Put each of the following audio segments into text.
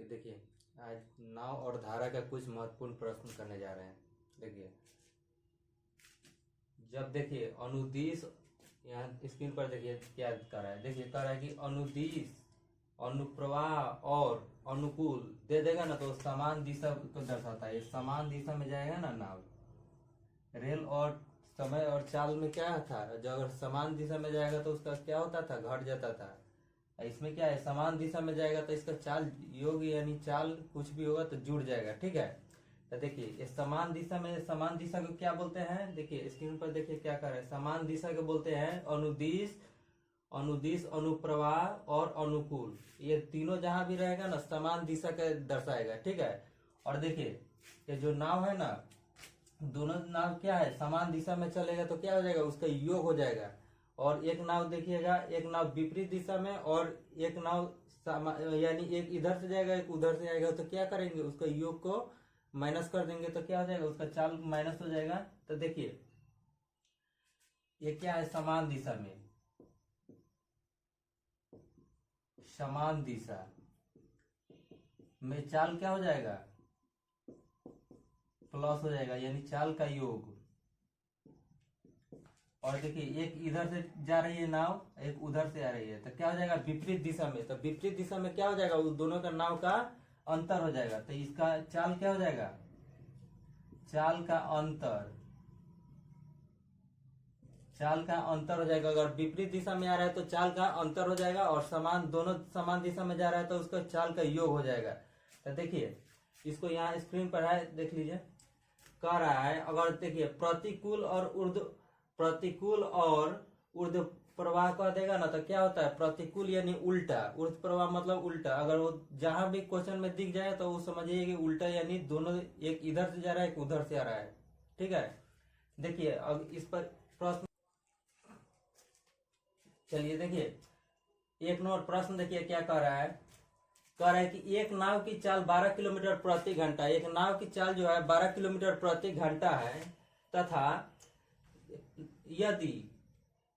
कि देखिए आज नाव और धारा का कुछ महत्वपूर्ण प्रश्न करने जा रहे हैं। देखिए जब देखिए अनुदिश, यहाँ स्क्रीन पर देखिए क्या कर रहा है। देखिए कर रहा है कि अनुदिश, अनुप्रवाह और अनुकूल दे देगा ना तो समान दिशा को दर्शाता है। समान दिशा में जाएगा ना नाव। रेल और समय और चाल में क्या था, जो अगर समान दिशा में जाएगा तो उसका क्या होता था, घट जाता था। इसमें क्या है, समान दिशा में जाएगा तो इसका चाल योग यानी चाल कुछ भी होगा तो जुड़ जाएगा। ठीक है, तो देखिए ये समान दिशा में, समान दिशा को क्या बोलते हैं, देखिए स्क्रीन पर देखिए क्या कर रहे हैं। समान दिशा को बोलते हैं अनुदिश, अनुदिश, अनुप्रवाह और अनुकूल। ये तीनों जहां भी रहेगा ना समान दिशा का दर्शाएगा। ठीक है, और देखिए ये जो नाव है ना, दोनों नाव क्या है, समान दिशा में चलेगा तो क्या हो जाएगा, उसका योग हो जाएगा। और एक नाव देखिएगा, एक नाव विपरीत दिशा में और एक नाव यानी एक इधर से जाएगा एक उधर से जाएगा, तो क्या करेंगे, उसका योग को माइनस कर देंगे तो क्या हो जाएगा, उसका चाल माइनस हो जाएगा। तो देखिए ये क्या है, समान दिशा में, समान दिशा में चाल क्या हो जाएगा, प्लस हो जाएगा, यानी चाल का योग। और देखिए एक इधर से जा रही है नाव, एक उधर से आ रही है, तो क्या हो जाएगा विपरीत दिशा में। तो विपरीत दिशा में क्या हो जाएगा, उस दोनों का नाव का अंतर हो जाएगा। तो इसका चाल क्या हो जाएगा, चाल का अंतर, चाल का अंतर हो जाएगा। अगर विपरीत दिशा में आ रहा है तो चाल का अंतर हो जाएगा, और समान, दोनों समान दिशा में जा रहा है तो उसका चाल का योग हो जाएगा। तो देखिए इसको यहाँ स्क्रीन पर है, देख लीजिए कह रहा है। अगर देखिए प्रतिकूल और प्रतिकूल और ऊर्ध्व प्रवाह कह देगा ना तो क्या होता है, प्रतिकूल यानी उल्टा, ऊर्ध्व प्रवाह मतलब उल्टा। अगर वो जहां भी क्वेश्चन में दिख जाए तो वो समझिए कि उल्टा, यानी दोनों, एक इधर से जा रहा है एक उधर से आ रहा है। ठीक है, देखिए अब इस पर प्रश्न, चलिए देखिए एक नंबर प्रश्न देखिए क्या कह रहा है। कह रहा है कि एक नाव की चाल 12 किलोमीटर प्रति घंटा, एक नाव की चाल जो है 12 किलोमीटर प्रति घंटा है, तथा यदि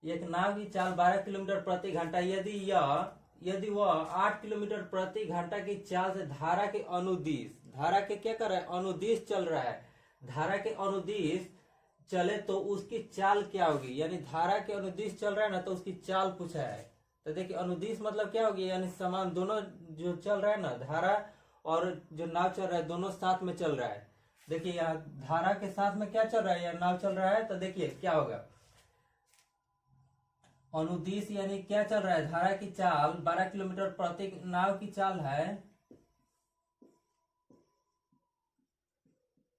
एक नाव की चाल 12 किलोमीटर प्रति घंटा, यदि वह 8 किलोमीटर प्रति घंटा की चाल से धारा के अनुदिश, धारा के क्या कर रहा है, अनुदिश चल रहा है, धारा के अनुदिश चले तो उसकी चाल क्या होगी। यानी धारा के अनुदिश चल रहा है ना तो उसकी चाल पूछा है। तो देखिए अनुदिश मतलब क्या होगी, यानी समान, दोनों जो चल रहा है ना, धारा और जो नाव चल रहा है दोनों साथ में चल रहा है। देखिए यहाँ धारा के साथ में क्या चल रहा है, या नाव चल रहा है, तो देखिए क्या होगा, अनुदिश यानी क्या चल रहा है, धारा की चाल 12 किलोमीटर प्रति, नाव की चाल है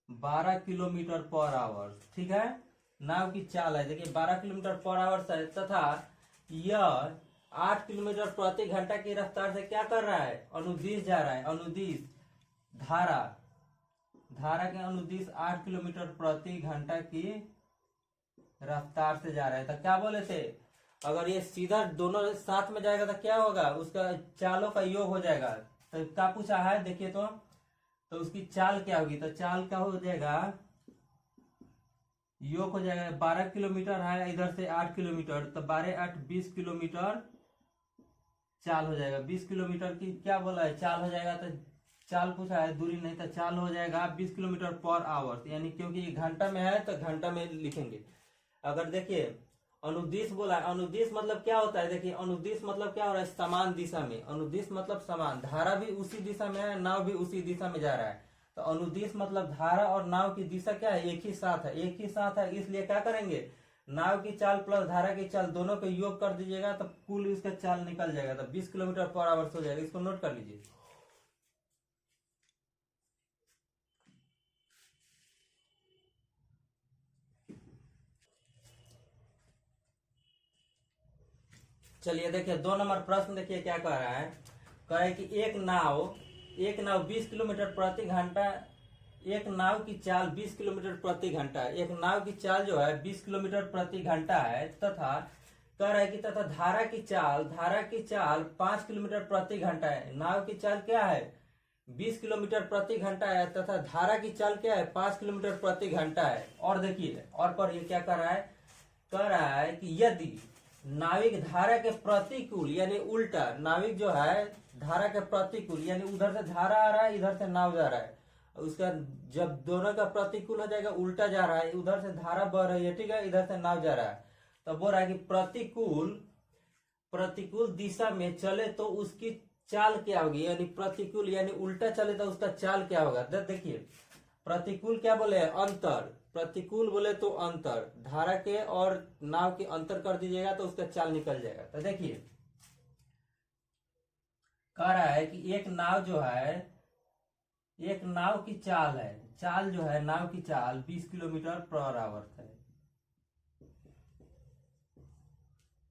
12 किलोमीटर पर आवर। ठीक है, नाव की चाल है देखिए 12 किलोमीटर पर आवर है, तथा यह 8 किलोमीटर प्रति घंटा की रफ्तार से क्या कर रहा है, अनुदिश जा रहा है। अनुदिश धारा, धारा के अनुदिश 8 किलोमीटर प्रति घंटा की रफ्तार से जा रहा है। तो क्या बोले थे, अगर ये सीधा दोनों साथ में जाएगा तो क्या होगा, उसका चालों का योग हो जाएगा। तो क्या पूछा है देखिए, तो उसकी चाल क्या होगी, तो चाल का हो जाएगा, योग हो जाएगा। 12 किलोमीटर है, इधर से 8 किलोमीटर, तो 12 8 20 किलोमीटर चाल हो जाएगा। 20 किलोमीटर की क्या बोला है, चाल हो जाएगा। तो चाल पूछा है, दूरी नहीं, तो चाल हो जाएगा 20 किलोमीटर पर आवर, यानी क्योंकि घंटा में है तो घंटा में लिखेंगे। अगर देखिए अनुदिश बोला, अनुदिश मतलब क्या होता है, देखिए अनुदिश मतलब क्या हो रहा है, समान दिशा में। अनुदिश मतलब समान, धारा भी उसी दिशा में है, नाव भी उसी दिशा में जा रहा है। तो अनुदिश मतलब धारा और नाव की दिशा क्या है, एक ही साथ है, एक ही साथ है। इसलिए क्या करेंगे, नाव की चाल प्लस धारा की चाल दोनों को योग कर दीजिएगा तो कुल इसका चाल निकल जाएगा, तो 20 किलोमीटर पर आवर हो जाएगा। इसको नोट कर लीजिए। चलिए देखिए 2 नंबर प्रश्न देखिए क्या कह रहा है। कह रहा है कि एक नाव 20 किलोमीटर प्रति घंटा, एक नाव की चाल 20 किलोमीटर प्रति घंटा, एक नाव की चाल जो है 20 किलोमीटर प्रति घंटा है, तथा कह रहा है कि तथा धारा की चाल 5 किलोमीटर प्रति घंटा है। नाव की चाल क्या है, 20 किलोमीटर प्रति घंटा है, तथा धारा की चाल क्या है, 5 किलोमीटर प्रति घंटा है। और देखिए और पर ये क्या कर रहा है, कह रहा है कि नाविक धारा के प्रतिकूल यानी उल्टा, नाविक जो है धारा के प्रतिकूल यानी उधर से धारा आ रहा है, इधर से नाव जा रहा है, उसका जब दोनों का प्रतिकूल हो जाएगा, उल्टा जा रहा है, उधर से धारा बह रही है, ठीक है, इधर से नाव जा रहा है, तो बोल रहा है कि प्रतिकूल दिशा में चले तो उसकी चाल क्या होगी, यानी प्रतिकूल यानी उल्टा चले तो उसका चाल क्या होगा। देखिए प्रतिकूल क्या बोले, अंतर, प्रतिकूल बोले तो अंतर, धारा के और नाव के अंतर कर दीजिएगा तो उसका चाल निकल जाएगा। तो देखिए कह रहा है कि एक नाव जो है, एक नाव की चाल है, चाल जो है नाव की चाल 20 किलोमीटर पर आवर है,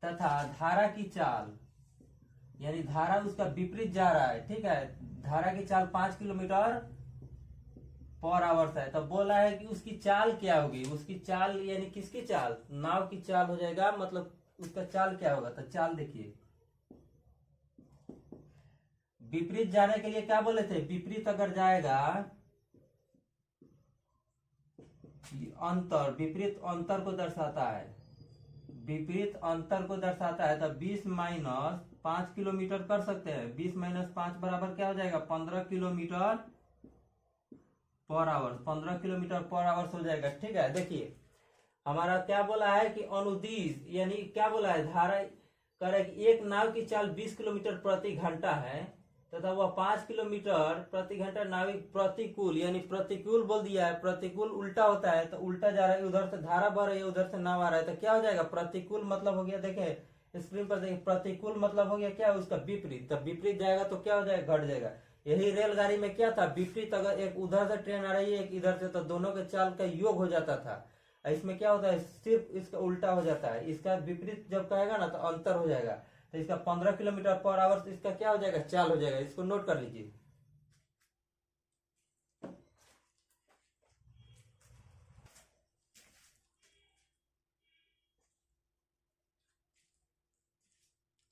तथा धारा की चाल यानी धारा उसका विपरीत जा रहा है, ठीक है, धारा की चाल 5 किलोमीटर पर आवर है, तब बोला है कि उसकी चाल क्या होगी, उसकी चाल यानी किसकी चाल, नाव की चाल हो जाएगा, मतलब उसका चाल क्या होगा। तो चाल देखिए विपरीत जाने के लिए क्या बोले थे, विपरीत अगर जाएगा अंतर, विपरीत अंतर को दर्शाता है, विपरीत अंतर को दर्शाता है, तो 20 माइनस 5 किलोमीटर कर सकते हैं, 20 माइनस 5 बराबर क्या हो जाएगा, 15 kilometre per hour, 15 kilometre per hour हो जाएगा, ठीक है। देखिए हमारा क्या बोला है कि अनुदिश यानी क्या बोला है, धारा करे एक नाव की चाल 20 किलोमीटर प्रति घंटा है तथा वह 5 किलोमीटर प्रति घंटा नाविक प्रतिकूल यानी प्रतिकूल बोल दिया है, प्रतिकूल उल्टा होता है, तो उल्टा जा रहा है, उधर से धारा बह रही है, उधर से नाव आ रहा है, तो क्या हो जाएगा, प्रतिकूल मतलब हो गया, देखे स्क्रीन पर देखिए प्रतिकूल मतलब हो गया क्या, उसका विपरीत, तब विपरीत जाएगा तो क्या हो जाएगा, घट जाएगा। यही रेलगाड़ी में क्या था, विपरीत अगर एक उधर से ट्रेन आ रही है एक इधर से, तो दोनों के चाल का योग हो जाता था, इसमें क्या होता है, सिर्फ इसका उल्टा हो जाता है, इसका विपरीत जब कहेगा ना तो अंतर हो जाएगा, तो इसका 15 किलोमीटर पर आवर इसका क्या हो जाएगा, चाल हो जाएगा, इसको नोट कर लीजिए।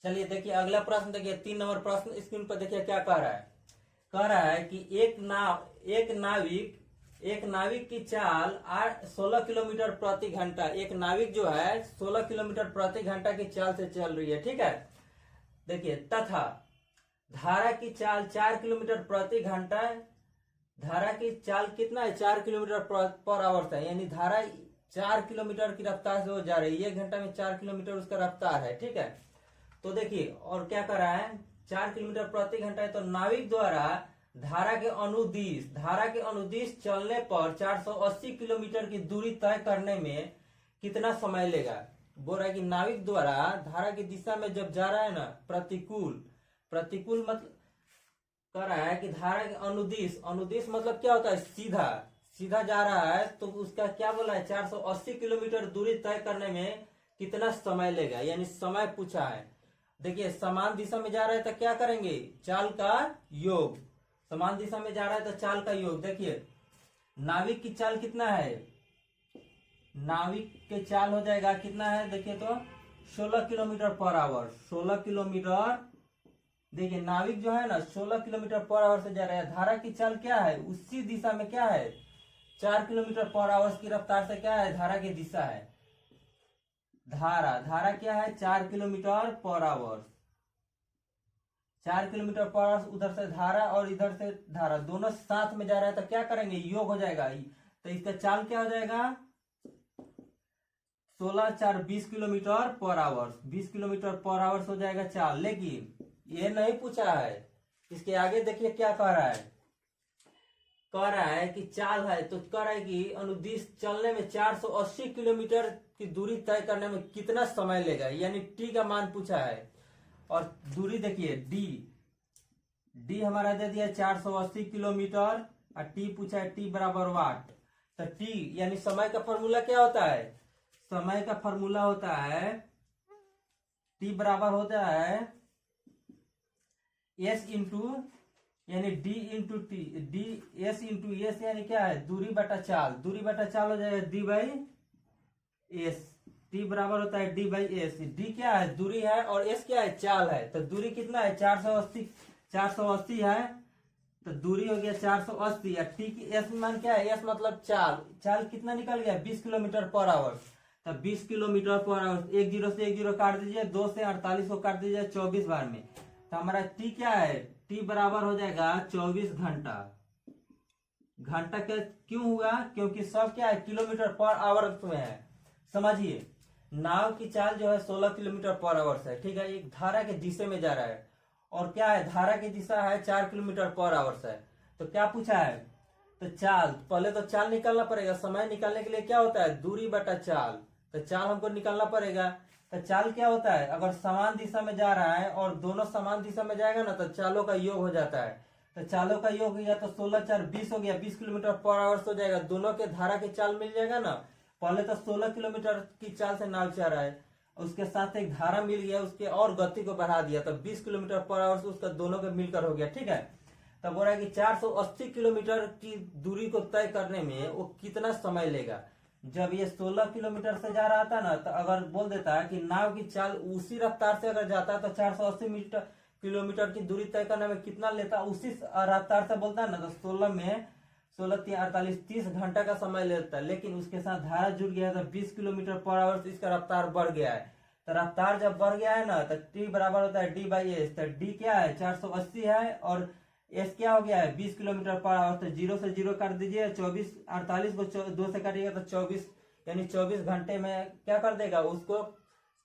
चलिए देखिए अगला प्रश्न, देखिए 3 नंबर प्रश्न स्क्रीन पर देखिए क्या कह रहा है, कह रहा है कि एक नाविक की चाल 16 किलोमीटर प्रति घंटा, एक नाविक जो है 16 किलोमीटर प्रति घंटा की चाल से चल रही है, ठीक है। देखिए तथा धारा की चाल 4 किलोमीटर प्रति घंटा, धारा की चाल कितना है, 4 किलोमीटर पर आवर है, यानी धारा 4 किलोमीटर की रफ्तार से हो जा रही है, 1 घंटा में 4 किलोमीटर उसका रफ्तार है, ठीक है। तो देखिए और क्या कर रहा है, 4 किलोमीटर प्रति घंटा है, तो नाविक द्वारा धारा के अनुदिश चलने पर 480 किलोमीटर की दूरी तय करने में कितना समय लेगा। बोल रहा है कि नाविक द्वारा धारा की दिशा में जब जा रहा है ना, प्रतिकूल मतलब कर रहा है कि धारा के अनुदिश मतलब क्या होता है, सीधा जा रहा है, तो उसका क्या बोला है, 480 किलोमीटर दूरी तय करने में कितना समय लेगा, यानी समय पूछा है। देखिए समान दिशा में जा रहा है तो क्या करेंगे, चाल का योग, समान दिशा में जा रहा है तो चाल का योग। देखिए नाविक की चाल कितना है, नाविक के चाल हो जाएगा कितना है, देखिए तो 16 किलोमीटर पर आवर, 16 किलोमीटर, देखिए नाविक जो है ना 16 किलोमीटर पर आवर से जा रहा है, धारा की चाल क्या है, उसी दिशा में क्या है, 4 किलोमीटर पर आवर की रफ्तार से क्या है, धारा की दिशा है, धारा क्या है 4 kilometre per hour, 4 kilometre per hour, उधर से धारा और इधर से धारा दोनों साथ में जा रहा है, तो क्या करेंगे, योग हो जाएगा, तो इसका चाल क्या हो जाएगा, 16 4 20 kilometre per hour, 20 kilometre per hour हो जाएगा चाल। लेकिन ये नहीं पूछा है, इसके आगे देखिए क्या कह रहा है, कह रहा है कि चाल है तो कह रहा है कि अनुदिश चलने में 480 किलोमीटर की दूरी तय करने में कितना समय लेगा, यानी टी का मान पूछा है, और दूरी देखिए डी हमारा दे दिया 480 किलोमीटर, और टी पूछा है टी बराबर वाट, तो टी यानी समय का फॉर्मूला क्या होता है, समय का फॉर्मूला होता है टी बराबर होता है एस इंटू यानी D into T, D S into S यानी क्या है, दूरी बटा चाल हो जाएगा डी बाई एस, टी बराबर होता है डी बाई एस, डी क्या है, दूरी है, और एस क्या है, चाल है, तो दूरी कितना है 480 है, तो दूरी हो गया 480, और टी की एस मान क्या है, एस मतलब चाल कितना निकल गया 20 किलोमीटर पर आवर, तब 20 किलोमीटर पर आवर। एक जीरो से एक जीरो काट दीजिए, 2 से 48 को काट दीजिए 24 बार में। तो हमारा टी क्या है, टी बराबर हो जाएगा 24 घंटा। घंटा क्या क्यों हुआ, क्योंकि सब क्या है किलोमीटर पर आवर में है। समझिए, नाव की चाल जो है 16 किलोमीटर पर आवर से है, ठीक है। एक धारा के दिशा में जा रहा है, और क्या है, धारा की दिशा है 4 किलोमीटर पर आवर से। तो क्या पूछा है, तो चाल, पहले तो चाल निकालना पड़ेगा। समय निकालने के लिए क्या होता है, दूरी बटा चाल। तो चाल हमको निकालना पड़ेगा। तो चाल क्या होता है, अगर समान दिशा में जा रहा है और दोनों समान दिशा में जाएगा ना, तो चालों का योग हो जाता है। तो चालों का योग हो गया तो 16 4 20 हो गया, 20 किलोमीटर पर आवर हो जाएगा। दोनों के धारा की चाल मिल जाएगा ना। पहले तो 16 किलोमीटर की चाल से नाव चल रहा है, उसके साथ एक धारा मिल गया, उसके और गति को बढ़ा दिया, तो 20 किलोमीटर पर आवर से उसका दोनों का मिलकर हो गया, ठीक है। तब बोल रहा है कि 480 किलोमीटर की दूरी को तय करने में वो कितना समय लेगा। जब ये 16 किलोमीटर से जा रहा था ना, तो अगर बोल देता है कि नाव की चाल उसी रफ्तार से अगर जाता है तो 480 किलोमीटर की दूरी तय करने में कितना लेता, उसी रफ्तार से बोलता है ना, तो 16 में 16 3 48 30 घंटा का समय लेता है। लेकिन उसके साथ धारा जुड़ गया है तो 20 किलोमीटर पर आवर से इसका रफ्तार बढ़ गया है। तो रफ्तार जब बढ़ गया है ना, तो टी बराबर होता है डी बाई एस। तो डी क्या है 480 है, और एस क्या हो गया है 20 किलोमीटर पर आवर। तो 0 से 0 काट दीजिए, 24 48 को 2 से काटिएगा तो 24, यानी 24 घंटे में क्या कर देगा उसको,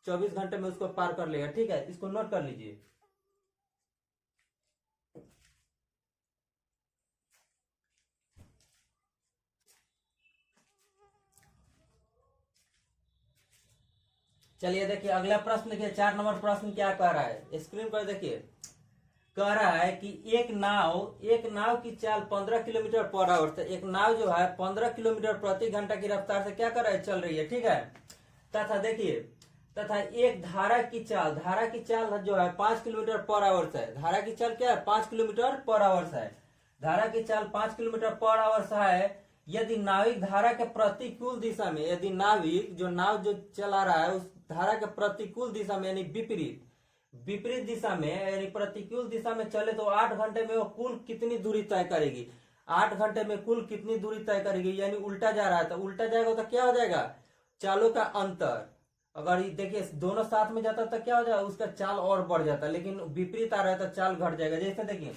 24 घंटे में उसको पार कर लेगा, ठीक है। इसको नोट कर लीजिए। चलिए देखिए अगला प्रश्न देखिए, 4 नंबर प्रश्न क्या कह रहा है, स्क्रीन पर देखिए। कह रहा है कि एक नाव की चाल 15 किलोमीटर पर आवर से, एक नाव जो है 15 किलोमीटर प्रति घंटा की रफ्तार से क्या कर रहा है, चल रही है, ठीक है। तथा देखिए, तथा एक धारा की चाल जो है 5 किलोमीटर पर आवर से है। धारा की चाल क्या है 5 किलोमीटर पर आवर से है। धारा की चाल 5 किलोमीटर पर आवर से है। यदि नाविक धारा के प्रतिकूल दिशा में, यदि नाविक जो नाव जो चला रहा है उस धारा के प्रतिकूल दिशा में, यानी विपरीत दिशा में, यानी प्रतिकूल दिशा में चले, तो 8 घंटे में वो कुल कितनी दूरी तय करेगी। 8 घंटे में कुल कितनी दूरी तय करेगी, यानी उल्टा जा रहा है तो उल्टा जाएगा तो क्या हो जाएगा, चालों का अंतर। अगर देखिए दोनों साथ में जाता तो क्या हो जाएगा, उसका चाल और बढ़ जाता, लेकिन विपरीत आ रहा है तो चाल घट जाएगा। जैसे देखिए,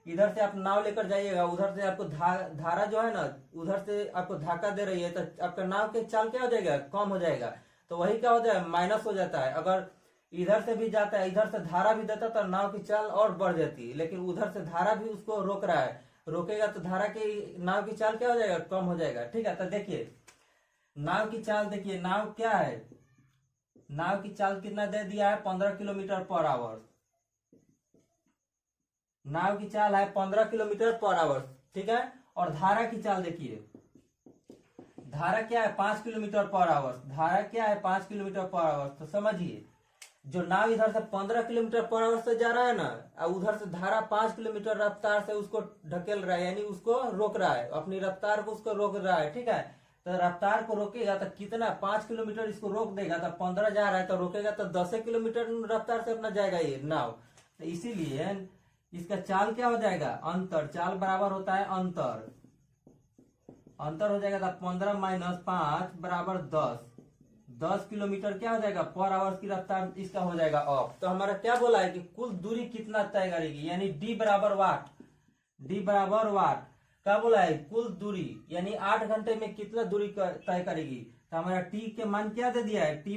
इधर से आप नाव लेकर जाइएगा, उधर से आपको धारा जो है ना, उधर से आपको धक्का दे रही है, तो आपका नाव के चाल क्या हो जाएगा, कम हो जाएगा। तो वही क्या हो जाएगा, माइनस हो जाता है। अगर इधर से भी जाता है, इधर से धारा भी देता तो नाव की चाल और बढ़ जाती है, लेकिन उधर से धारा भी उसको रोक रहा है, रोकेगा तो धारा की नाव की चाल क्या हो जाएगा, कम हो जाएगा, ठीक है। तो देखिए नाव की चाल, देखिए नाव क्या है, नाव की चाल कितना दे दिया है 15 किलोमीटर पर आवर। नाव की चाल है 15 किलोमीटर पर आवर, ठीक है। और धारा की चाल देखिए, धारा क्या है 5 किलोमीटर पर आवर। धारा क्या है 5 किलोमीटर पर आवर। तो समझिए, जो नाव इधर से 15 किलोमीटर पर आवर से जा रहा है ना, और उधर से धारा 5 किलोमीटर रफ्तार से उसको ढकेल रहा है, यानी उसको रोक रहा है, अपनी रफ्तार को उसको रोक रहा है, ठीक है। तो रफ्तार को रोकेगा तो कितना, 5 किलोमीटर इसको रोक देगा, तो 15 जा रहा है तो रोकेगा तो 10 किलोमीटर रफ्तार से अपना जाएगा ये नाव। तो इसीलिए इसका चाल क्या हो जाएगा, अंतर। चाल बराबर होता है अंतर, अंतर हो जाएगा तो 15 - 5 बराबर 10 किलोमीटर क्या हो जाएगा पर आवर की रफ्तार इसका हो जाएगा ऑफ। तो हमारा क्या बोला है कि कुल दूरी कितना तय करेगी, यानी डी बराबर वाट। डी बराबर वाट क्या बोला है, कुल दूरी, यानी 8 घंटे में कितना दूरी तय करेगी। तो हमारा टी के मान क्या दे दिया है, टी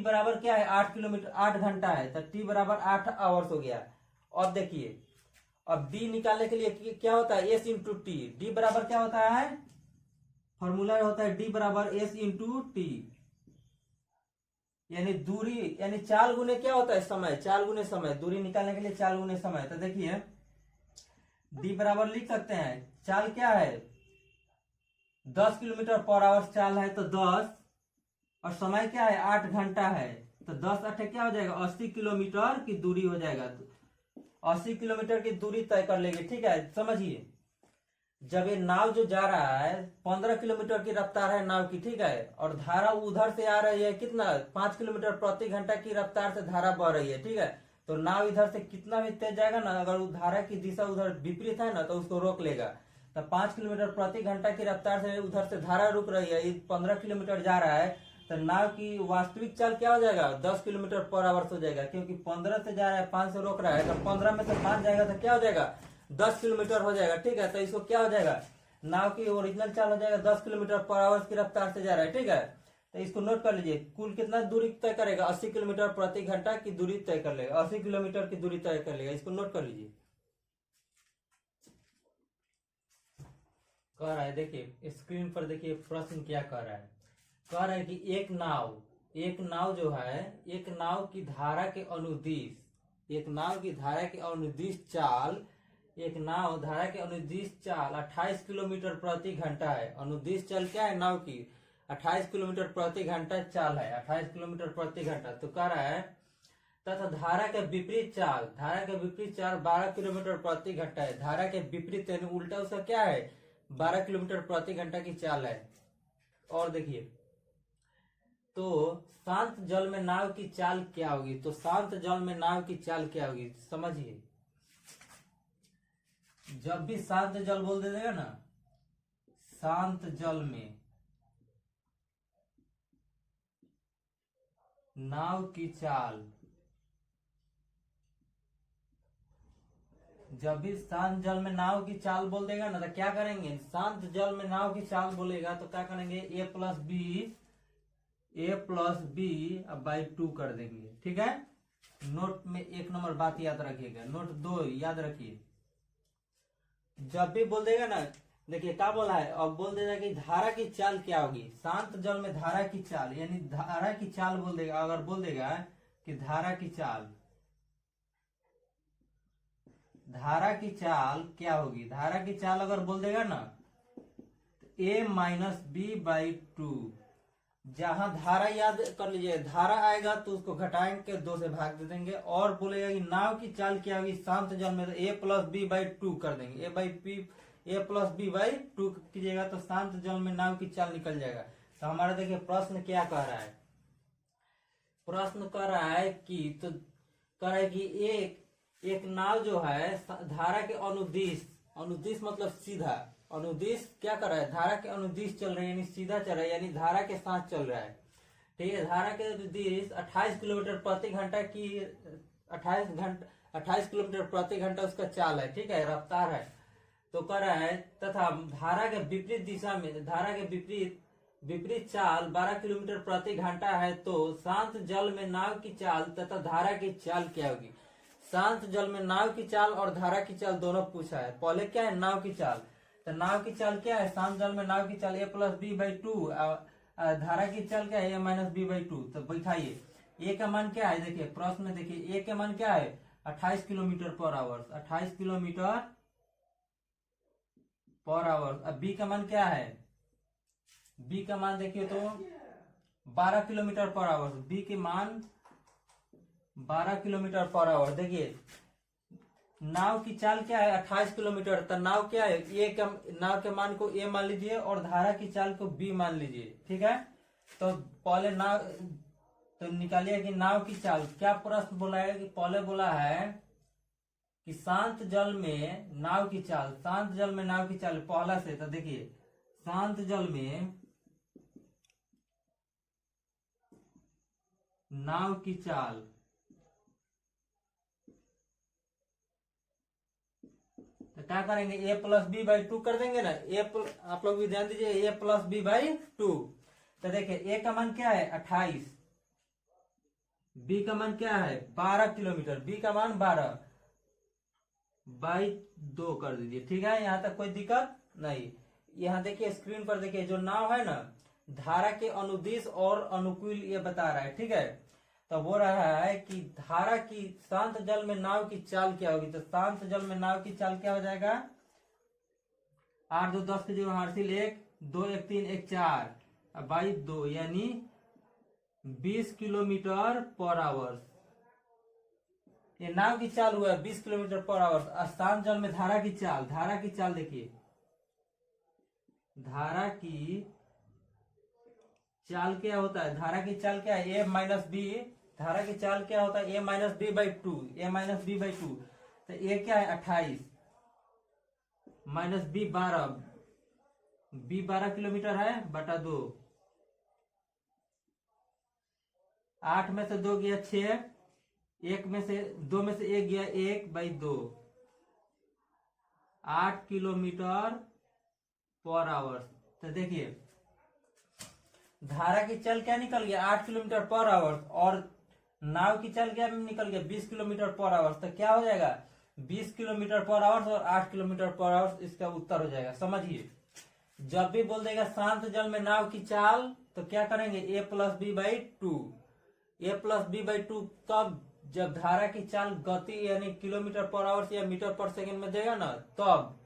बराबर क्या है 8 किलोमीटर, 8 घंटा है, तो टी बराबर 8 आवर्स हो गया। अब देखिए, अब डी निकालने के लिए क्या होता है, एस इंटू टी। डी बराबर क्या होता है, फॉर्मूला होता है डी बराबर एस इंटू टी, यानी दूरी, यानी चाल गुने क्या होता है, समय। चाल गुने समय, दूरी निकालने के लिए चाल गुने समय। तो देखिए डी बराबर लिख सकते हैं, चाल क्या है 10 किलोमीटर पर आवर चाल है तो 10, और समय क्या है 8 घंटा है, तो 10 8 क्या हो जाएगा 80 किलोमीटर की दूरी हो जाएगा। तो 80 किलोमीटर की दूरी तय कर लेंगे, ठीक है। समझिए, जब ये नाव जो जा रहा है 15 किलोमीटर की रफ्तार है नाव की, ठीक है, और धारा उधर से आ रही है कितना 5 किलोमीटर प्रति घंटा की रफ्तार से धारा बह रही है, ठीक है। तो नाव इधर से कितना भी तेज जाएगा ना, अगर धारा की दिशा उधर विपरीत है ना, तो उसको रोक लेगा। तो 5 किलोमीटर प्रति घंटा की रफ्तार से उधर से धारा रुक रही है, 15 किलोमीटर जा रहा है, तो नाव की वास्तविक चाल क्या हो जाएगा, 10 किलोमीटर पर आवर हो जाएगा, क्योंकि 15 से जा रहा है, 5 से रोक रहा है, तो 15 में से 5 जाएगा तो क्या हो जाएगा, 10 किलोमीटर हो जाएगा। ठीक है, तो इसको क्या हो जाएगा, नाव की ओरिजिनल चाल हो जाएगा 10 किलोमीटर पर आवर की रफ्तार से जा रहा है। ठीक है, तो इसको नोट कर लीजिए, कुल कितना दूरी तय करेगा, 80 किलोमीटर प्रति घंटा की दूरी तय कर लेगा, 80 किलोमीटर की दूरी तय कर लेगा, इसको नोट कर लीजिए। कह रहा है, देखिए स्क्रीन पर देखिए प्रश्न क्या कह रहा है, कह रहा है कि एक नाव जो है, एक नाव की धारा के अनुदिश, एक नाव की धारा के अनुदिश चाल, एक नाव धारा के अनुदिश चाल 28 किलोमीटर प्रति घंटा है। अनुदिश चाल क्या है नाव की, 28 किलोमीटर प्रति घंटा चाल है, 28 किलोमीटर प्रति घंटा। तो कह रहा है तथा धारा के विपरीत चाल, धारा के विपरीत चाल 12 किलोमीटर प्रति घंटा है। धारा के विपरीत यानी उल्टा उसका क्या है, 12 किलोमीटर प्रति घंटा की चाल है। और देखिए, तो शांत जल में नाव की चाल क्या होगी, तो शांत जल में नाव की चाल क्या होगी समझिए। जब भी शांत जल बोल दे देगा ना, शांत जल में नाव की चाल, जब भी शांत जल में नाव की चाल बोल देगा ना, तो क्या करेंगे, शांत जल में नाव की चाल बोलेगा तो क्या करेंगे, a प्लस बी बाई 2 कर देंगे। ठीक है, नोट में 1 नंबर बात याद रखिएगा। नोट 2 याद रखिए, जब भी बोल देगा ना, देखिए क्या बोला है, अब बोल देगा कि धारा की चाल क्या होगी, शांत जल में धारा की चाल, यानी धारा की चाल बोल देगा। अगर बोल देगा कि धारा की चाल, धारा की चाल क्या होगी, धारा की चाल अगर बोल देगा ना, तो a माइनस बी बाई 2, जहां धारा याद कर लीजिए, धारा आएगा तो उसको घटाएंगे 2 से भाग दे देंगे। और बोलेगा कि नाव की चाल क्या होगी शांत जल में, तो a प्लस बी बाई 2 कर देंगे, a प्लस बी बाई 2 कीजिएगा तो शांत जल में नाव की चाल निकल जाएगा। तो हमारा देखिए प्रश्न क्या कह रहा है, प्रश्न कह रहा है कि, तो कह रहा है कि एक नाव जो है धारा के अनुदिश, अनुदिश मतलब सीधा, अनुदिश क्या कर रहा है, धारा के अनुदिश चल रहा है, यानी सीधा चल रहा है, यानी धारा के साथ चल रहा है। ठीक है, धारा के अनुदिश 28 किलोमीटर प्रति घंटा की 28 किलोमीटर प्रति घंटा उसका चाल है। ठीक है, रफ्तार है। तो कह रहा है तथा धारा के विपरीत दिशा में, धारा के विपरीत चाल 12 किलोमीटर प्रति घंटा है, तो शांत जल में नाव की चाल तथा धारा की चाल क्या होगी। शांत जल में नाव की चाल और धारा की चाल दोनों पूछा है। पहले क्या है, नाव की चाल, तो नाव की चाल क्या है, शांत जल में नाव की चाल a प्लस बी बाई 2, धारा की चाल क्या है, a माइनस बी बाई 2। तो बैठाइए, a का मान क्या है, देखिए प्रश्न में देखिए a का मान क्या है, 28 kilometre per hour, 28 kilometre per hour. अब b का मान क्या है, b का मान देखिए तो 12 किलोमीटर पर आवर, b के मान 12 किलोमीटर पर आवर। देखिए नाव की चाल क्या है 28 किलोमीटर, तो नाव क्या है, नाव के मान को a मान लीजिए और धारा की चाल को b मान लीजिए। ठीक है, तो पहले नाव, तो निकालिए कि नाव की चाल क्या, प्रश्न बोला है कि पहले बोला है कि शांत जल में नाव की चाल, शांत जल में नाव की चाल पहला से, तो देखिए शांत जल में नाव की चाल, तो क्या करेंगे, a प्लस बी बाई 2 कर देंगे ना, आप लोग भी ध्यान दीजिए, a प्लस बी बाई 2। तो देखिए a का मान क्या है 28, b का मान क्या है 12 किलोमीटर, b का मान 12 बाई 2 कर दीजिए। ठीक है, यहाँ तक कोई दिक्कत नहीं। यहाँ देखिए स्क्रीन पर देखिए, जो नाव है ना, धारा के अनुदिश और अनुकूल ये बता रहा है। ठीक है, तो बोल रहा है कि धारा की, शांत जल में नाव की चाल क्या होगी, तो शांत जल में नाव की चाल क्या हो जाएगा, 8 2 10 के 0 हासिल 1 2 1 3 1 4 बाई 2, यानी 20 किलोमीटर पर आवर। ये नाव की चाल हुआ है 20 किलोमीटर पर आवर। शांत जल में धारा की चाल, धारा की चाल देखिए, धारा की चाल क्या होता है, धारा की चाल क्या है, a माइनस बी, धारा की चाल क्या होता है, a minus B by 2, a minus B by 2। तो a क्या है 28 माइनस बी 12 किलोमीटर है बटा 2। 8 में से 2 गया 6, 1 में से 2 में से 1 गया 1/2, 8 किलोमीटर पर आवर। तो देखिए धारा की चल क्या निकल गया 8 किलोमीटर पर आवर, और नाव की चल क्या निकल गया 20 किलोमीटर पर आवर। तो क्या हो जाएगा 20 किलोमीटर पर आवर और 8 किलोमीटर पर आवर, इसका उत्तर हो जाएगा। समझिए जब भी बोल देगा शांत जल में नाव की चाल तो क्या करेंगे a+b/2। a+b/2 कब, जब धारा की चाल गति यानी किलोमीटर पर आवर या मीटर पर सेकंड में देगा ना, तब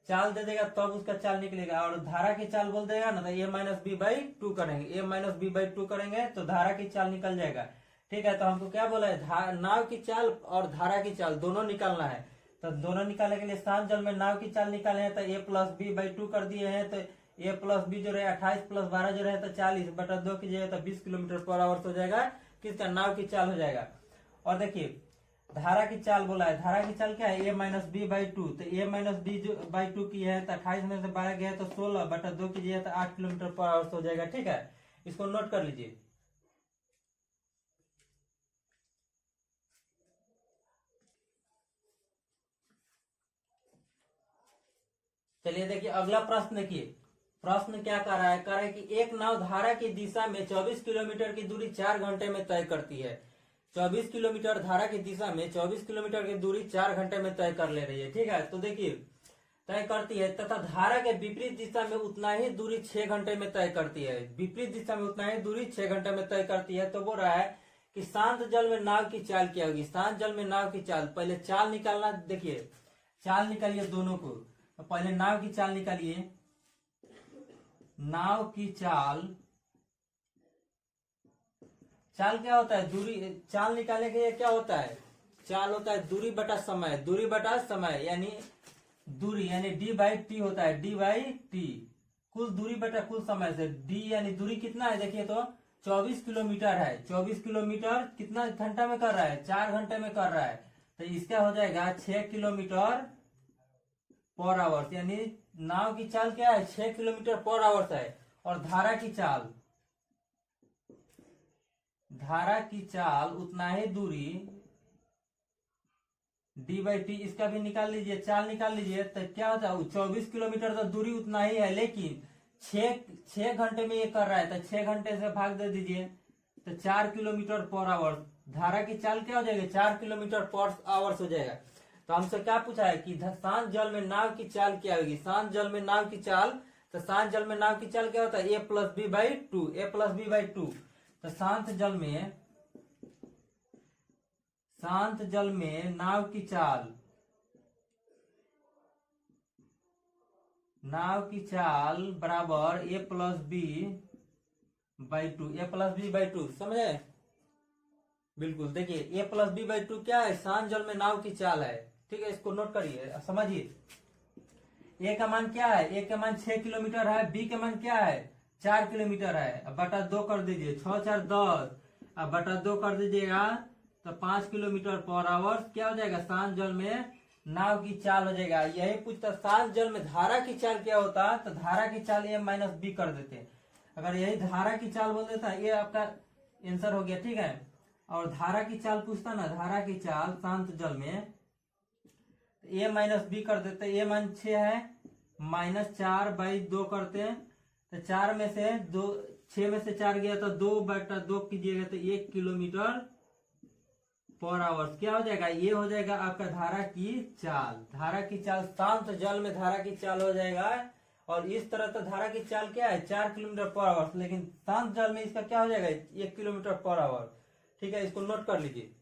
चाल दे देगा तब उसका चाल निकलेगा। और धारा की चाल बोल देगा ना तो a-b/2 करेंगे, a-b/2 करेंगे तो धारा की चाल निकल जाएगा। ठीक है, तो हमको क्या बोला है नाव की चाल और धारा की चाल दोनों निकालना है। तो दोनों निकालने के लिए शांत जल में नाव की चाल निकाले हैं तो a+b/2 कर दिए हैं। तो a+b जो रहे 28 + 12 जो रहे तो 40/2 कीजिएगा तो 20 किलोमीटर पर आवर हो जाएगा, किसका नाव की चाल हो जाएगा। और देखिए धारा की चाल बोला है, धारा की चाल क्या है a-b/2। तो a-b/2 की है तो 28 में से 12 गया तो 16/2 कीजिए तो 8 किलोमीटर पर आवर हो जाएगा। ठीक है, इसको नोट कर लीजिए। चलिए देखिए अगला प्रश्न देखिए, प्रश्न क्या कर रहा है, कह रहा है कि एक नाव धारा की दिशा में 24 किलोमीटर की दूरी 4 घंटे में तय करती है। 24 किलोमीटर धारा की दिशा में 24 किलोमीटर की दूरी 4 घंटे में तय कर ले रही है। ठीक है, तो देखिए तय करती है तथा धारा के विपरीत दिशा में उतना ही दूरी 6 घंटे में तय करती है। विपरीत दिशा में उतना ही दूरी 6 घंटे में तय करती है। तो बोल रहा है कि शांत जल में नाव की चाल क्या होगी। शांत जल में नाव की चाल, पहले चाल निकालना, देखिए चाल निकालिए दोनों को। तो पहले नाव की चाल निकालिए, नाव की चाल, चाल क्या होता है दूरी, चाल निकालने के लिए क्या होता है, चाल होता है दूरी बटा समय, दूरी बटा समय यानी दूरी यानी d/t होता है, d/t कुल दूरी बटा कुल समय से। d यानी दूरी कितना है देखिए तो 24 किलोमीटर है। 24 किलोमीटर कितना घंटा में कर रहा है 4 घंटे में कर रहा है। तो इसका हो जाएगा 6 किलोमीटर पर आवर, यानी नाव की चाल क्या है 6 किलोमीटर पर आवर है। और धारा की चाल, धारा की चाल उतना ही दूरी d/t, इसका भी निकाल लीजिए, चाल निकाल लीजिए। तो क्या होता है 24 किलोमीटर तो दूरी उतना ही है, लेकिन 6 घंटे में ये कर रहा है तो 6 घंटे से भाग दे दीजिए तो 4 किलोमीटर पर आवर। धारा की चाल क्या हो जाएगी 4 किलोमीटर पर आवर हो जाएगा। तो हमसे क्या पूछा है कि शांत जल में नाव की चाल क्या होगी। शांत जल में नाव की चाल, तो शांत जल में नाव की चाल क्या होता है a+b/2, a+b/2। तो शांत जल में, शांत जल में नाव की चाल, नाव की चाल बराबर a+b/2, a+b/2 समझे। बिल्कुल, देखिए a+b/2 क्या है शांत जल में नाव की चाल है। ठीक है, इसको नोट करिए समझिए। a का मान क्या है, a का मान 6 किलोमीटर है, b का मान क्या है 4 किलोमीटर है। अब बटा 2 कर दीजिए, 6 4 10, अब बटा 2 कर दीजिएगा तो 5 किलोमीटर पर आवर क्या हो जाएगा शांत जल में नाव की चाल हो जाएगा। यही पूछता शांत जल में धारा की चाल क्या होता, तो धारा की चाल a-b कर देते। अगर यही धारा की चाल बोल देता ये आपका आंसर हो गया। ठीक है, और धारा की चाल पूछता ना, धारा की चाल शांत जल में a-b कर देते। a मान 6 है, -4/2 करते हैं तो 4 में से 2, 6 में से 4 गया तो 2/2 कीजिएगा तो 1 किलोमीटर पर आवर क्या हो जाएगा, ये हो जाएगा आपका धारा की चाल। धारा की चाल शांत जल में धारा की चाल हो जाएगा। और इस तरह तो धारा की चाल क्या है 4 किलोमीटर पर आवर, लेकिन शांत जल में इसका क्या हो जाएगा 1 किलोमीटर पर आवर। ठीक है, इसको नोट कर लीजिए।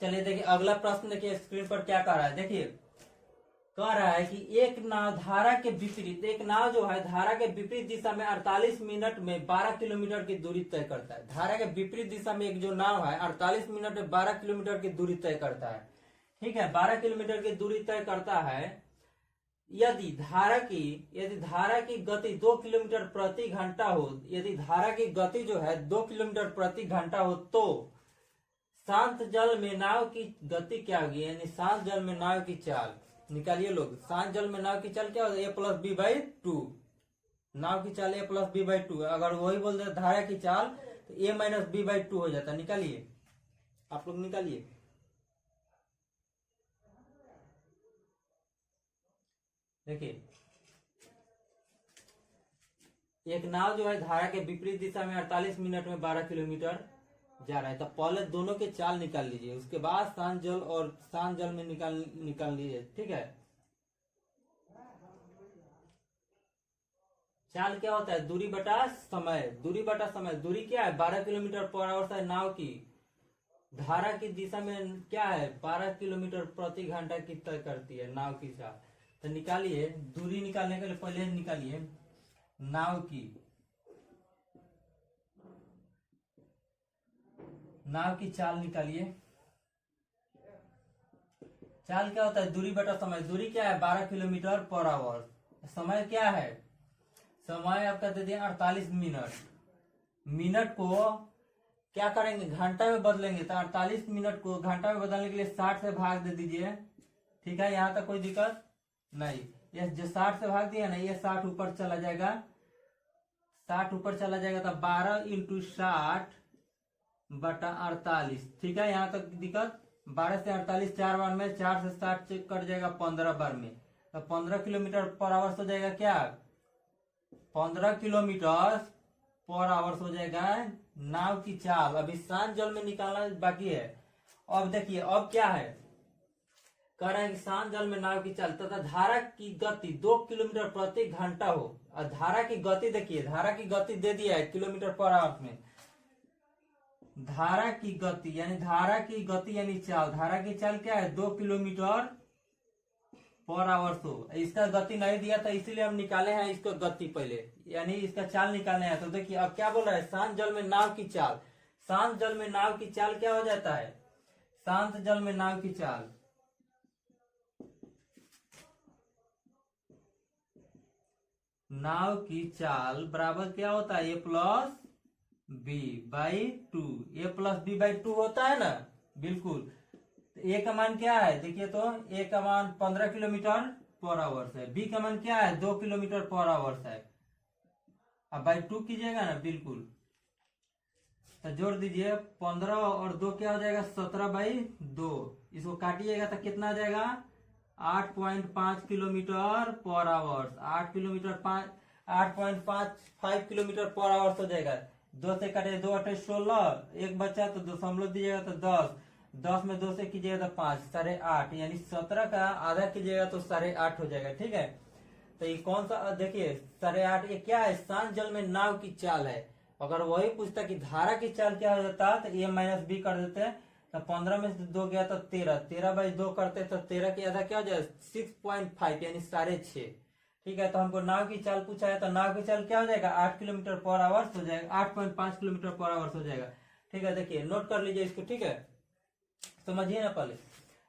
चलिए देखिए अगला प्रश्न, देखिए स्क्रीन पर क्या कह रहा है। देखिए कह रहा है कि एक नाव धारा के विपरीत, एक नाव जो है धारा के विपरीत दिशा में 48 मिनट में 12 किलोमीटर की दूरी तय करता है। धारा के विपरीत दिशा में एक जो नाव है 48 मिनट में 12 किलोमीटर की दूरी तय करता है। ठीक है, 12 किलोमीटर की दूरी तय करता है। यदि धारा की गति 2 किलोमीटर प्रति घंटा हो, यदि धारा की गति जो है 2 किलोमीटर प्रति घंटा हो, तो शांत जल में नाव की गति क्या होगी, यानी शांत जल में नाव की चाल निकालिए लोग। शांत जल में नाव की चाल क्या होता है, a+b/2। नाव की चाल a+b/2। अगर वही बोल दे धारा की चाल तो a-b/2 हो जाता है। निकालिए, आप लोग निकालिए। देखिए, एक नाव जो है धारा के विपरीत दिशा में 48 मिनट में 12 किलोमीटर जा रहा है। तो पहले दोनों के चाल निकाल लीजिए, उसके बाद शांत जल और शांत जल में निकाल लीजिए। ठीक है, चाल क्या होता है, दूरी बटा समय। दूरी बटा समय, दूरी क्या है 12 किलोमीटर पर आवर है नाव की। धारा की दिशा में क्या है 12 किलोमीटर प्रति घंटा की तय करती है नाव की चाल। तो निकालिए, दूरी निकालने के लिए पहले निकालिए नाव की चाल निकालिए। चाल क्या होता है, दूरी बटा समय। दूरी क्या है 12 किलोमीटर पर आवर। समय क्या है, समय आपका दे दिया 48 मिनट। मिनट को क्या करेंगे, घंटा में बदलेंगे। तो 48 मिनट को घंटा में बदलने के लिए 60 से भाग दे दीजिए। ठीक है, यहाँ तक कोई दिक्कत नहीं। ये जो 60 से भाग दिया ना, ये 60 ऊपर चला जाएगा। 60 ऊपर चला जाएगा तो 12 × 60/48। ठीक है, यहाँ तक दिक्कत। 12 से 48 4 बार में, 4 से 60 कट जाएगा 15 बार में। तो 15 किलोमीटर पर आवर हो जाएगा क्या, 15 किलोमीटर पर आवर हो जाएगा नाव की चाल। अभी शांत जल में निकालना बाकी है। अब देखिए, अब क्या है, कह रहे हैं कि शांत जल में नाव की चाल तथा धारा की गति 2 किलोमीटर प्रति घंटा हो। और धारा की गति देखिए, धारा की गति दे दिया है किलोमीटर पर आवर में। धारा की गति यानी चाल। धारा की चाल क्या है 2 किलोमीटर पर आवर हो। इसका गति नहीं दिया था, इसीलिए हम निकाले हैं इसको गति पहले, यानी इसका चाल निकालना है। तो देखिए अब क्या बोल रहा है, शांत जल में नाव की चाल। शांत जल में नाव की चाल क्या हो जाता है, शांत जल में नाव की चाल बराबर क्या होता है, a+b/2। a+b/2 होता है ना, बिल्कुल। ए का मान क्या है देखिए, तो ए का मान 15 किलोमीटर पर आवर है, बी का मान क्या है 2 किलोमीटर पर आवर है। अब /2 कीजिएगा ना, बिल्कुल। तो जोड़ दीजिए, 15 और 2 क्या हो जाएगा 17/2। इसको काटिएगा तो कितना आ जाएगा 8.5 kilometre per hour. 8.5 kilometre per hour हो जाएगा। 2 से काटे 2 8 16, एक बचा तो दशमलव दीजिएगा तो 10। 10 में 2 से कीजिएगा तो 5, 8.5, यानी 17 का आधा कीजिएगा तो 8.5 हो जाएगा। ठीक है, तो ये कौन सा, देखिए 8.5 ये क्या है, शांत जल में नाव की चाल है। अगर वही पूछता कि धारा की चाल क्या हो जाता तो a-b कर देते। तो 15 में से 2 गया तो 13, 13/2 करते तो 13 की आधा क्या हो जाएगा 6.5, यानी 6.5। ठीक है, तो हमको नाव की चाल पूछा है, तो नाव की चाल क्या हो जाएगा 8 किलोमीटर पर आवर हो जाएगा, 8.5 किलोमीटर पर आवर हो जाएगा। ठीक है, देखिए नोट कर लीजिए इसको। ठीक है, समझिए ना, पहले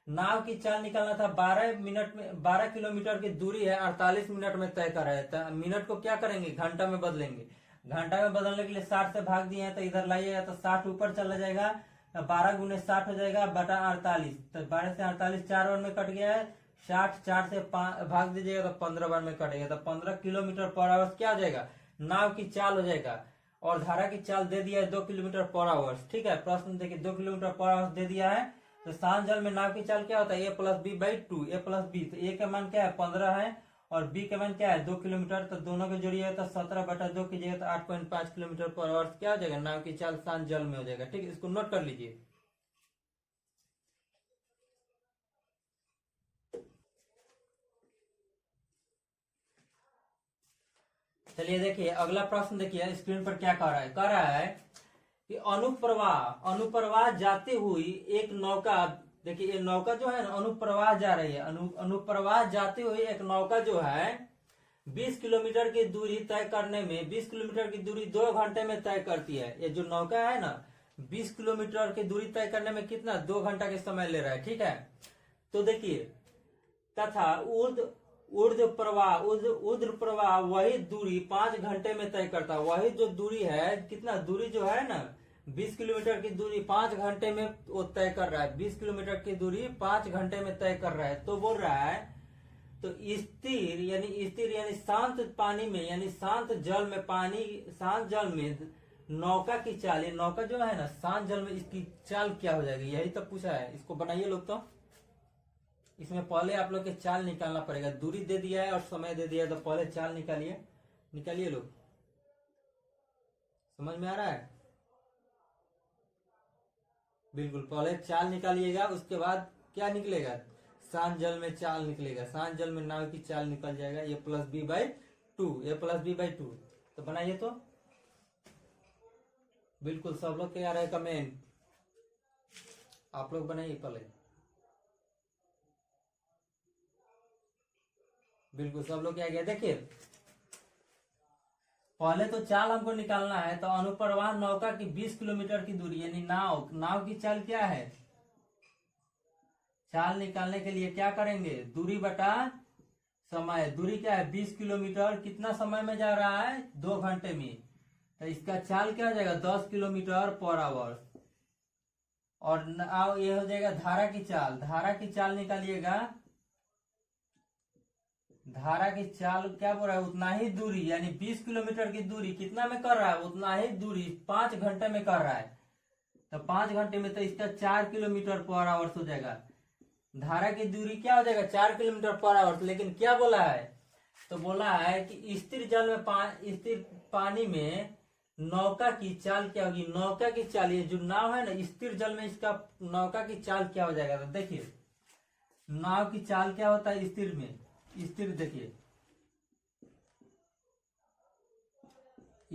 नाव की चाल निकालना था। 12 मिनट में 12 किलोमीटर की दूरी है, 48 मिनट में तय करा है। तो मिनट को क्या करेंगे, घंटा में बदलेंगे। घंटा में बदलने के लिए 60 से भाग दिए हैं, तो इधर लाइएगा तो 60 ऊपर चला जाएगा। 12 × 60 हो जाएगा बटा 48। तो 12 से 48 4 बार में कट गया है। 60 4 से भाग दीजिएगा तो 15 बार में कटेगा। तो 15 किलोमीटर पर आवर क्या हो जाएगा, नाव की चाल हो जाएगा। और धारा की चाल दे दिया है 2 किलोमीटर पर आवर। ठीक है, प्रश्न देखिए 2 किलोमीटर पर आवर दे दिया है। तो शांत जल में नाव की चाल क्या होता है, a+b/2। a+b, तो a का मान क्या है 15 है और b का मान क्या है 2 किलोमीटर। तो दोनों के जोड़िए तो 17/2 कीजिएगा तो 8.5 किलोमीटर पर आवर क्या हो जाएगा, नाव की चाल शांत जल में हो जाएगा। ठीक है, इसको नोट कर लीजिए। चलिए देखिए अगला प्रश्न, देखिए स्क्रीन पर क्या कह रहा है कि अनुप्रवाह जाती हुई एक नौका। देखिए ये नौका जो है ना अनुप्रवाह जा रही है। अनुप्रवाह जाती हुई एक नौका जो है 20 किलोमीटर की दूरी तय करने में 20 किलोमीटर की दूरी 2 घंटे में तय करती है। ये जो नौका है ना 20 किलोमीटर की दूरी तय करने में कितना 2 घंटा के समय ले रहा है। ठीक है, तो देखिए तथा ऊर्ध्व प्रवाह वही दूरी 5 घंटे में तय करता है। वही जो दूरी है, कितना दूरी जो है ना 20 किलोमीटर की दूरी 5 घंटे में वो तय कर रहा है। 20 किलोमीटर की दूरी 5 घंटे में तय कर रहा है। तो बोल रहा है तो स्थिर यानी शांत पानी में, यानी शांत जल में नौका की चाल, ये नौका जो है ना शांत जल में, इसकी चाल क्या हो जाएगी, यही तो पूछा है। इसको बनाइए लोग। तो इसमें पहले आप लोग के चाल निकालना पड़ेगा। दूरी दे दिया है और समय दे दिया है, तो पहले चाल निकालिए लोग। समझ में आ रहा है? बिल्कुल, पहले चाल निकालिएगा, उसके बाद क्या निकलेगा, शांत जल में चाल निकलेगा। शांत जल में नाव की चाल निकल जाएगा a+b/2। तो बनाइए तो। बिल्कुल, सब लोग के आ रहे हैं कमेंट, आप लोग बनाइए पहले। बिल्कुल, सब लोग क्या गया। देखिए पहले तो चाल हमको निकालना है। तो अनुप्रवाह नौका की 20 किलोमीटर की दूरी, यानी नाव की चाल क्या है। चाल निकालने के लिए क्या करेंगे, दूरी बटा समय। दूरी क्या है 20 किलोमीटर, कितना समय में जा रहा है 2 घंटे में। तो इसका चाल क्या हो जाएगा 10 किलोमीटर पर आवर। और ये हो जाएगा धारा की चाल। धारा की चाल निकालिएगा। धारा की चाल क्या बोल रहा है, उतना ही दूरी, यानी 20 किलोमीटर की दूरी कितना में कर रहा है, उतना ही दूरी 5 घंटे में कर रहा है। तो 5 घंटे में तो इसका 4 किलोमीटर पर आवर हो जाएगा। धारा की दूरी क्या हो जाएगा 4 किलोमीटर पर आवर। लेकिन क्या बोला है, तो बोला है कि स्थिर जल में स्थिर पानी में नौका की चाल क्या होगी। नौका की चाल, ये जो नाव है ना स्थिर जल में, इसका नौका की चाल क्या हो जाएगा। तो देखिए नाव की चाल क्या होता है स्थिर में। स्थिर देखिए,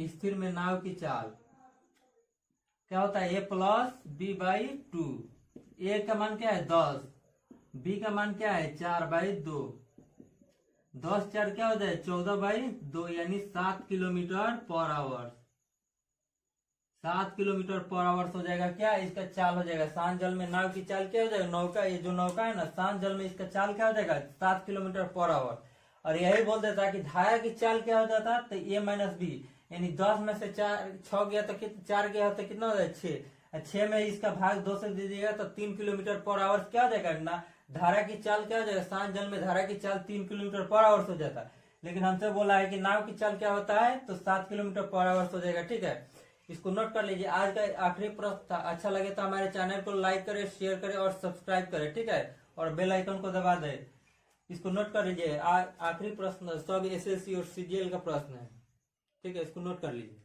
स्थिर में नाव की चाल क्या होता है a+b/2। ए का मान क्या है 10, बी का मान क्या है 4/2। 10 4 क्या होता है 14/2, यानी 7 kilometre per hour. 7 kilometre per hour हो जाएगा क्या, इसका चाल हो जाएगा। शांत जल में नाव की चाल क्या हो जाएगा, नौका, ये जो नौका है ना शांत जल में, इसका चाल क्या हो जाएगा 7 किलोमीटर पर आवर। और यही बोल देता कि धारा की चाल क्या हो जाता, तो a-b, यानी 10 में से 6 गया तो 4 गया तो कितना हो जाएगा 6। 6 में इसका भाग 2 से दे दीजिएगा तो 3 किलोमीटर पर आवर क्या हो जाएगा ना। धारा की चाल क्या हो जाएगा, शांत जल में धारा की चाल 3 किलोमीटर पर आवर हो जाता है। लेकिन हमसे बोला है कि नाव की चाल क्या होता है, तो 7 किलोमीटर पर आवर हो जाएगा। ठीक है, इसको नोट कर लीजिए। आज का आखिरी प्रश्न था। अच्छा लगे तो हमारे चैनल को लाइक करें, शेयर करें और सब्सक्राइब करें। ठीक है, और बेल आइकन को दबा दें। इसको नोट कर लीजिए। आखिरी प्रश्न सब एसएससी और सीजीएल का प्रश्न है। ठीक है, इसको नोट कर लीजिए।